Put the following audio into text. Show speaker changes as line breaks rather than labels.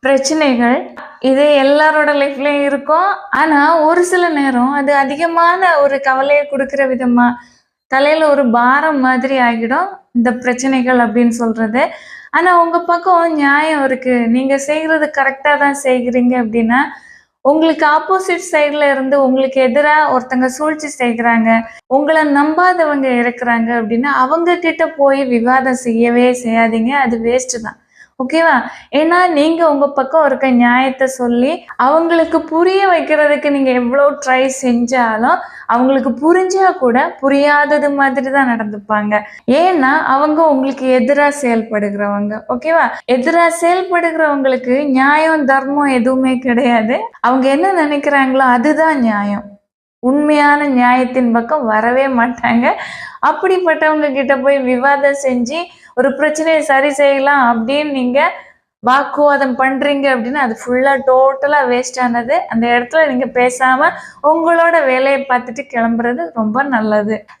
பிரச்சனைகள் இது எல்லாரோட லைஃப்லயும் இருக்கும். ஆனா, ஒரு சில நேரம் அது அதிகமான ஒரு கவலைய குடுக்குற விதமா, தலையில ஒரு பாரம் மாதிரி ஆகிடும். இந்த பிரச்சனைகள் அப்படின்னு சொல்றது. ஆனா, உங்க பக்கம் நியாயம் இருக்கு. நீங்க செய்றது கரெக்ட்டா தான் செய்கிறீங்க அப்படின்னா, உங்களுக்கு ஆப்போசிட் சைட்ல இருந்து உங்களுக்கு எதிரா ஒருத்தங்க சூழ்ச்சி செய்றாங்க. உங்கள நம்பாதவங்க இருக்கிறாங்க அப்படின்னா, அவங்க கிட்ட போய் விவாதம் செய்யவே செய்யாதீங்க. அது வேஸ்ட் தான். ஓகேவா? ஏன்னா, நீங்க உங்க பக்கம் இருக்க நியாயத்த சொல்லி, அவங்களுக்கு புரிய வைக்கிறதுக்கு நீங்க எவ்ளோ ட்ரை செஞ்சாலும், அவங்களுக்கு புரிஞ்சா கூட புரியாதது மாதிரி தான் நடந்துப்பாங்க. ஏன்னா, அவங்க உங்களுக்கு எதிரா செயல்படுகிறவங்க. ஓகேவா? எதிரா செயல்படுகிறவங்களுக்கு நியாயம், தர்மம் எதுவுமே கிடையாது. அவங்க என்ன நினைக்கிறாங்களோ அதுதான் நியாயம். உண்மையான நியாயத்தின் பக்கம் வரவே மாட்டாங்க. அப்படிப்பட்டவங்க கிட்ட போய் விவாதம் செஞ்சு, ஒரு பிரச்சனைய சரி செய்யலாம் அப்படின்னு நீங்க வாக்குவாதம் பண்றீங்க அப்படின்னா, அது ஃபுல்லா டோட்டலா வேஸ்ட் ஆனது. அந்த இடத்துல நீங்க பேசாம உங்களோட வேலைய பார்த்துட்டு கிளம்புறது ரொம்ப நல்லது.